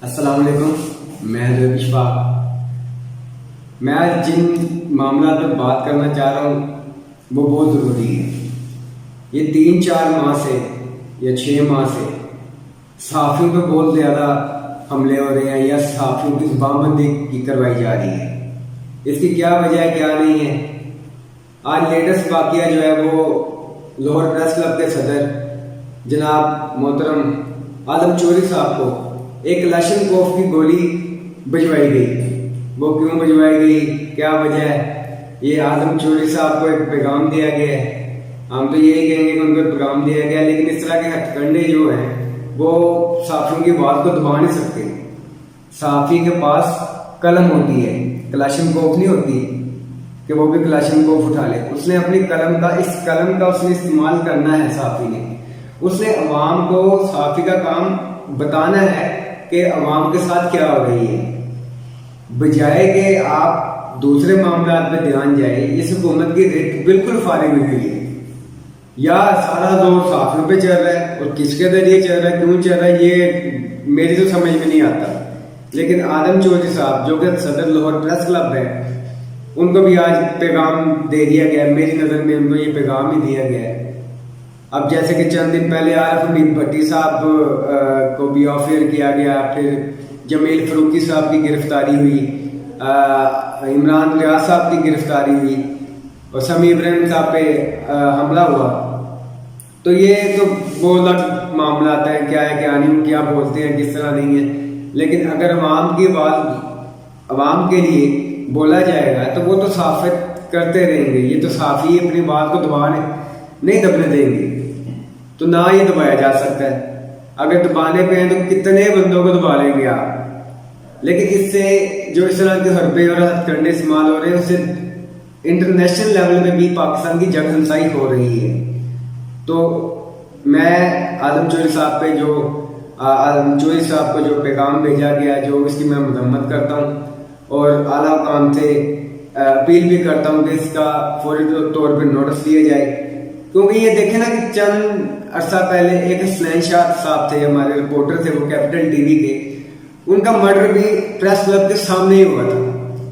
السلام علیکم. میں حضرت اشفاق. میں آج جن معاملات پر بات کرنا چاہ رہا ہوں وہ بہت ضروری ہے. یہ 3-4 ماہ سے یا 6 ماہ سے صحافیوں پہ بہت زیادہ حملے ہو رہے ہیں یا صحافیوں کی زبان بندی کی کروائی جا رہی ہے. اس کی کیا وجہ ہے کیا نہیں ہے. آج لیٹسٹ واقعہ جو ہے وہ لاہور پریس کلب کے صدر جناب محترم عالم چوری صاحب کو ایک کلاشن کوف کی گولی بجوائی گئی. وہ کیوں بجوائی گئی, کیا وجہ ہے, یہ عالم چوری صاحب کو ایک پیغام دیا گیا ہے. ہم تو یہی کہیں گے کہ ان کو پیغام دیا گیا, لیکن اس طرح کے ہتھ کنڈے جو ہیں وہ صحافیوں کی بات کو دبا نہیں سکتے. صحافی کے پاس قلم ہوتی ہے, کلاشن کوف نہیں ہوتی کہ وہ بھی کلاشن کوف اٹھا لے. اس نے اپنی قلم کا اس نے استعمال کرنا ہے. صحافی نے اس نے عوام کو, صحافی کا کام بتانا ہے کہ عوام کے ساتھ کیا ہو رہی ہے, بجائے کہ آپ دوسرے معاملات پہ دھیان جائے. اس حکومت کی ریٹ بالکل فارغ ہوئی ہوئی ہے. یا سارا دور صحافیوں پہ چل رہا ہے اور کس کے ذریعے چل رہا ہے, کیوں چل رہا ہے, یہ میری تو سمجھ میں نہیں آتا. لیکن عالم چوری صاحب جو کہ صدر لاہور پریس کلب ہے, ان کو بھی آج پیغام دے دیا گیا. میری نظر میں ان کو یہ پیغام ہی دیا گیا ہے. اب جیسے کہ چند دن پہلے عارف حمید بھٹی صاحب کو بھی آف ایئر کیا گیا, پھر جمیل فروقی صاحب کی گرفتاری ہوئی, عمران ریاض صاحب کی گرفتاری ہوئی اور سمیع ابراہیم صاحب پہ حملہ ہوا. تو یہ تو بہت الگ معاملات ہیں, کیا ہے کیا نہیں, کیا بولتے ہیں کس طرح نہیں ہے. لیکن اگر عوام کی آواز عوام کے لیے بولا جائے گا تو وہ تو صحافت کرتے رہیں گے. یہ تو صحافی اپنی بات کو نہیں دبنے دیں گے, تو نہ یہ دبایا جا سکتا ہے. اگر دبانے پہ ہیں تو کتنے بندوں کو دبا لیں گے آپ. لیکن اس سے جو اس طرح کے حربے اور ہتھ کنڈے استعمال ہو رہے ہیں, اس سے انٹرنیشنل لیول میں بھی پاکستان کی جنگ ہنسائی ہو رہی ہے. تو میں عالم چوری صاحب کو جو پیغام بھیجا گیا, جو اس کی میں مذمت کرتا ہوں اور اعلیٰ حکام سے اپیل بھی کرتا ہوں کہ اس کا فوری طور پہ نوٹس لیا جائے. کیونکہ یہ دیکھیں نا کہ چند عرصہ پہلے ایک حسنین شاہ صاحب تھے, ہمارے رپورٹر تھے, وہ کیپٹل ٹی وی کے, ان کا مرڈر بھی پریس کلب کے سامنے ہی ہوا تھا.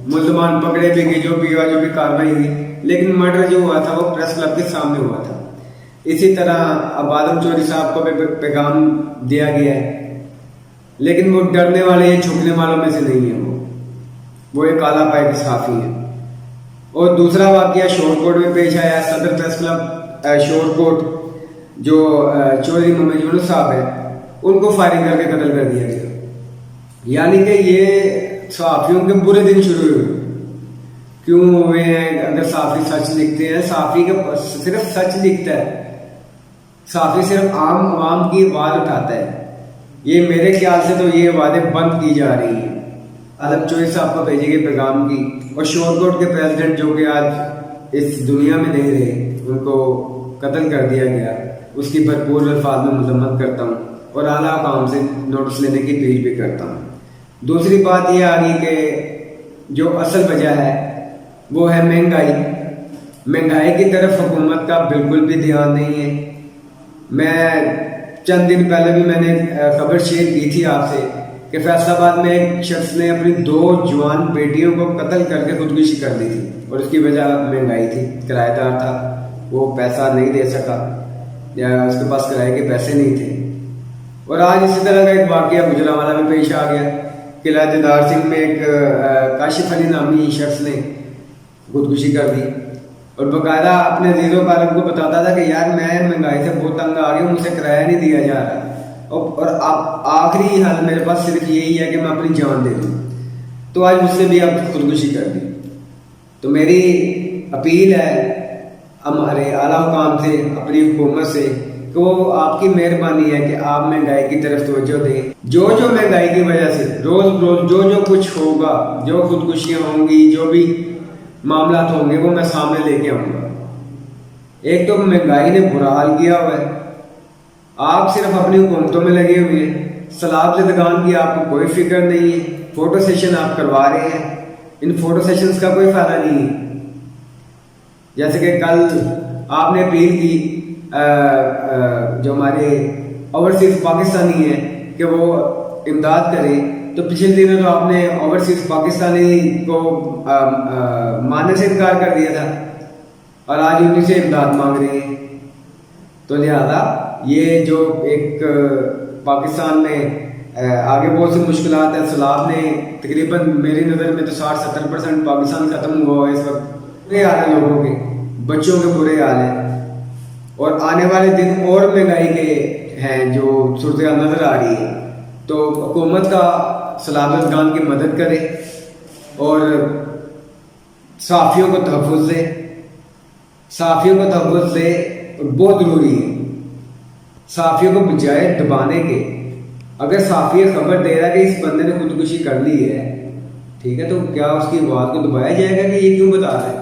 ملزمان پکڑے بھی گئے, جو بھی کاروائی ہوئی, لیکن مرڈر جو ہوا تھا وہ پریس کلب کے سامنے ہوا تھا. اسی طرح اب عالم چوری صاحب کو بھی پیغام دیا گیا ہے, لیکن وہ ڈرنے والے یا چھپنے والوں میں سے نہیں ہیں. وہ ایک اعلیٰ پائے کے صحافی ہیں. اور دوسرا واقعہ شور کوٹ میں پیش آیا. صدر پریس کلب شور کوٹ جو چودھری محمد یونس صاحب ہیں, ان کو فائرنگ کر کے قتل کر دیا گیا. یعنی کہ یہ صحافیوں کے برے دن شروع ہوئے. کیوں ہوئے ہیں؟ اگر صحافی سچ لکھتے ہیں, صحافی کا صرف سچ لکھتا ہے, صحافی صرف عام عوام کی آواز اٹھاتا ہے. یہ میرے خیال سے تو یہ وعدے بند کی جا رہی ہیں. عالم چوری صاحب کو بھیجے گئے پیغام کی, اور شور کوٹ کے پریزیڈنٹ جو کہ آج اس دنیا میں نہیں رہے, ان کو قتل کر دیا گیا, اس کی بھرپور الفاظ میں مذمت کرتا ہوں اور اعلیٰ حکام سے نوٹس لینے کی اپیل بھی کرتا ہوں. دوسری بات یہ آ گئی کہ جو اصل وجہ ہے وہ ہے مہنگائی کی طرف حکومت کا بالکل بھی دھیان نہیں ہے. میں چند دن پہلے بھی میں نے خبر شیئر کی تھی آپ سے کہ فیصل آباد میں ایک شخص نے اپنی 2 جوان بیٹیوں کو قتل کر کے خودکشی کر دی تھی, اور اس کی وجہ مہنگائی تھی. کرایہ دار تھا, وہ پیسہ نہیں دے سکا, یا اس کے پاس کرائے کے پیسے نہیں تھے. اور آج اسی طرح کا ایک واقعہ گجرانوالہ میں پیش آ گیا. قلعہ دیدار سنگھ میں ایک کاشف علی نامی شخص نے خودکشی کر دی, اور باقاعدہ اپنے عزیز و کالم کو بتاتا تھا کہ یار میں مہنگائی سے بہت تنگ آ رہی ہوں, مجھے کرایہ نہیں دیا جا رہا, اور اب آخری حل میرے پاس صرف یہی ہے کہ میں اپنی جان دے دوں. تو آج مجھ سے بھی اب خودکشی کر دی. تو میری اپیل ہے ہمارے اعلیٰ حکام سے, اپنی حکومت سے, کہ وہ آپ کی مہربانی ہے کہ آپ مہنگائی کی طرف توجہ دیں. جو مہنگائی کی وجہ سے روز جو کچھ ہوگا, جو خودکشیاں ہوں گی, جو بھی معاملات ہوں گے, وہ میں سامنے لے کے آؤں گا. ایک تو مہنگائی نے برا حال کیا ہوا ہے, آپ صرف اپنی حکومتوں میں لگے ہوئے ہیں. سیلاب زدگان کی آپ کو کوئی فکر نہیں ہے. فوٹو سیشن آپ کروا رہے ہیں, ان فوٹو سیشنز کا کوئی فائدہ نہیں ہے. جیسے کہ کل آپ نے اپیل کی جو ہمارے اوورسیز پاکستانی ہیں کہ وہ امداد کریں, تو پچھلے دنوں تو آپ نے اوورسیز پاکستانی کو ماننے سے انکار کر دیا تھا اور آج انہیں سے امداد مانگ رہے ہیں. تو لہذا یہ جو ایک پاکستان میں آگے بہت سی مشکلات ہیں. سیلاب نے تقریباً میری نظر میں تو 60-70% پاکستان ختم ہوا ہے اس وقت. برے حال ہیں لوگوں کے, بچوں کے برے حال ہیں, اور آنے والے دن اور مہنگائی کے ہیں جو صورتحال نظر آ رہی ہے. تو حکومت کا سیلاب زدگان کی مدد کرے اور صحافیوں کو تحفظ دے. صحافیوں کو تحفظ دے بہت ضروری ہے. صحافیوں کو بجائے دبانے کے, اگر صحافی خبر دے رہا ہے کہ اس بندے نے خودکشی کر لی ہے, ٹھیک ہے, تو کیا اس کی آواز کو دبایا جائے گا کہ یہ کیوں بتا رہا ہے؟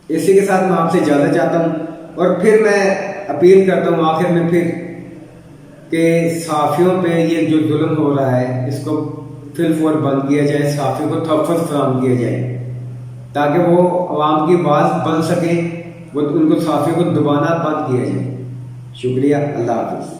اسی کے ساتھ میں آپ سے اجازت چاہتا ہوں, اور پھر میں اپیل کرتا ہوں آخر میں پھر کہ صحافیوں پہ یہ جو ظلم ہو رہا ہے اس کو فی الفور بند کیا جائے, صحافیوں کو تحفظ فراہم کیا جائے تاکہ وہ عوام کی آواز بن سکے, وہ ان کو صحافیوں کو دبانا بند کیا جائے. شکریہ, اللہ حافظ.